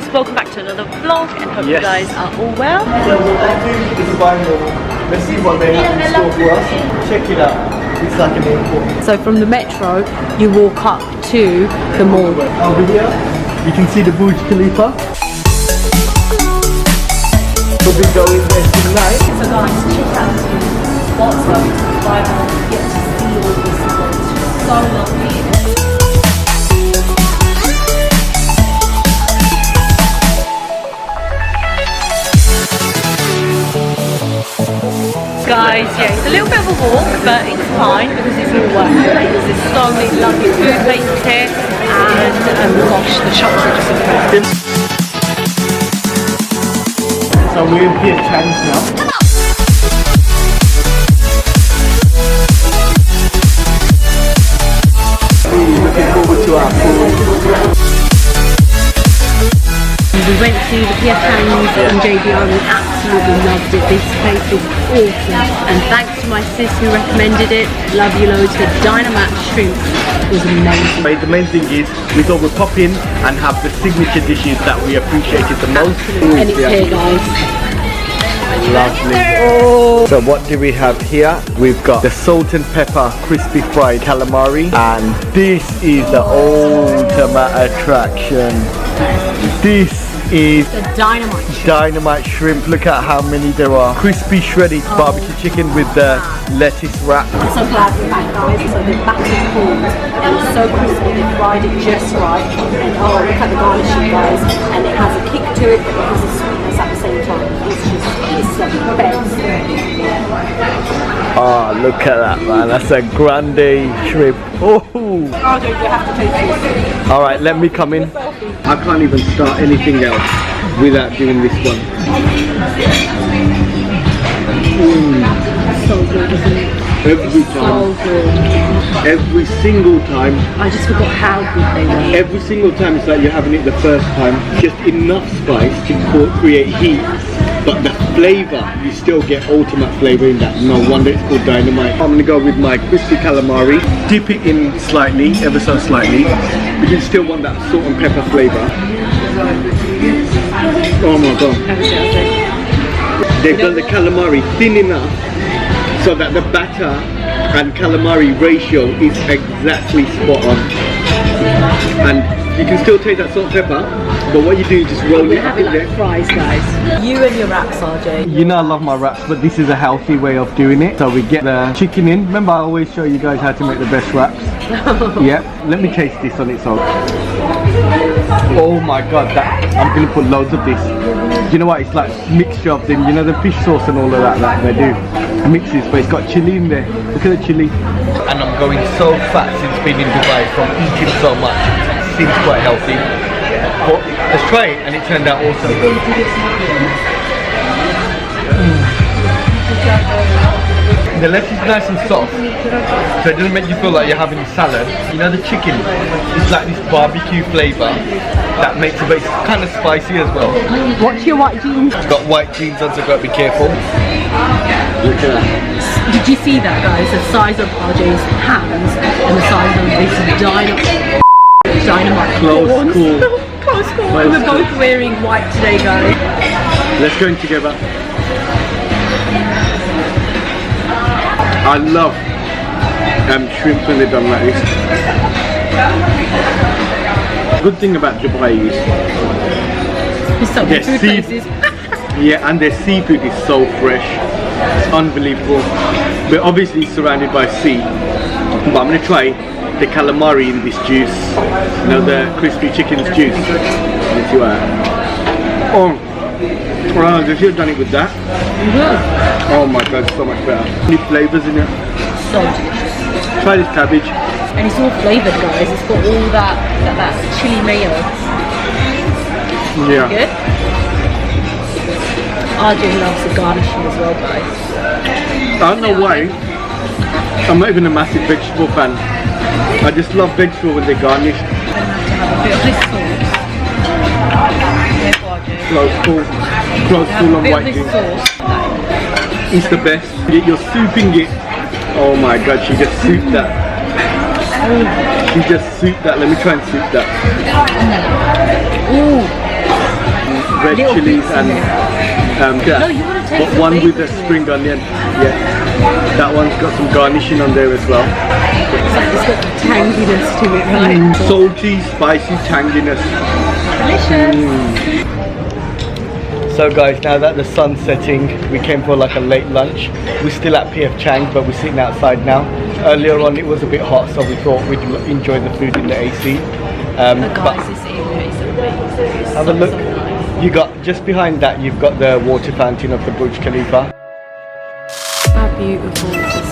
guys, welcome back to another vlog and hope you guys are all well. So what I'll do is let's see what they have in store for us. Check it out. It's like an airport. So from the metro, you walk up to the mall. Over here, you can see the Burj Khalifa. We'll be going there tonight. So guys, check out what's going to the Bible. You get to see all this stuff. It's so lovely. Guys, yeah, it's a little bit of a walk, but it's fine because it's all worth it. Because there's so many lovely food places here, and gosh, the shops are just incredible. So we're in Pier Chang's now. Really looking forward to our food. We went to the Pier Prawns and JBR and we absolutely loved it. This place is awesome. And thanks to my sis who recommended it. Love you loads. The Dynamite shrimp was amazing. The main thing is we thought we'd pop in and have the signature dishes that we appreciated the most. And it's here, guys. Lovely. Oh. So what do we have here? We've got the salt and pepper crispy fried calamari, and this is the ultimate attraction. This is the Dynamite shrimp. Look at how many there are. Crispy shredded barbecue chicken with the lettuce wrap. I'm so glad we're back, guys. So the batter's cooled and it's so crispy. They fried it just right. And oh, look at the garnishing, guys. And it has a kick to it, but it has a sweetness at the same time. It's the best. Oh, look at that, man. That's a grande shrimp. Oh. You have to taste this. All right, let me come in. I can't even start anything else without doing this one. So good, isn't it? Every time. So good. Every single time. I just forgot how good they were. Every single time it's like you're having it the first time. Just enough spice to create heat. But the flavour, you still get ultimate flavour in that. No wonder it's called Dynamite. I'm going to go with my crispy calamari. Dip it in slightly, ever so slightly. But you still want that salt and pepper flavour. Oh my god. They've done the calamari thin enough so that the batter and calamari ratio is exactly spot on. And you can still taste that salt and pepper, but what you do is just roll it up in there. Fries, guys. You and your wraps, RJ. You know I love my wraps, but this is a healthy way of doing it. So we get the chicken in. Remember, I always show you guys how to make the best wraps. Yeah, let me taste this on its own. Oh my god, I'm gonna put loads of this. You know what? It's like a mixture of them. You know the fish sauce and all of that they do. Mixes, but it's got chili in there. Look at the chili. And I'm going so fat since being in Dubai from eating so much. Seems quite healthy. But let's try it, and it turned out awesome. The lettuce is nice and soft, so it doesn't make you feel like you're having salad. You know the chicken, it's like this barbecue flavour that makes it, but it's kind of spicy as well. What's your white jeans? It's got white jeans on, so you've got to be careful. Look at that. Did you see that, guys? The size of RJ's hands and the size of this Dynamite. Close cool. Close cool. We're both wearing white today, guys. Let's go in together. I love shrimp when they're done like this. Good thing about Dubai is there's so many food places. Yeah, and their seafood is so fresh. It's unbelievable. We're obviously surrounded by sea, but I'm going to try the calamari in this juice. You know, the crispy chicken's juice. Let's see what. Oh, they should have done it with that. Oh my god, it's so much better. Any flavours in it? So delicious. Try this cabbage. And it's all flavoured, guys. It's got all that chili mayo. Yeah. Good. RJ loves the garnishing as well, guys. I don't know why. I'm not even a massive vegetable fan. I just love vegetable when they're garnished. I'm going to have a bit of this sauce. Close cool on white juice. It's the best. You're souping it. Oh my god, she just souped that. She just souped that. Let me try and soup that. Ooh. red Little chilies bits in and there. No, you want to taste the one with the bacon. spring onion. Yeah, that one's got some garnishing on there as well. It's got tanginess to it, right? Salty, spicy tanginess. Delicious. So guys, now that the sun's setting, we came for like a late lunch. We're still at PF Chang's, but we're sitting outside now. Earlier on it was a bit hot, so we thought we'd enjoy the food in the AC. But guys, this area is amazing. It's have a look. So nice. You got, just behind that, you've got the water fountain of the Burj Khalifa. How beautiful.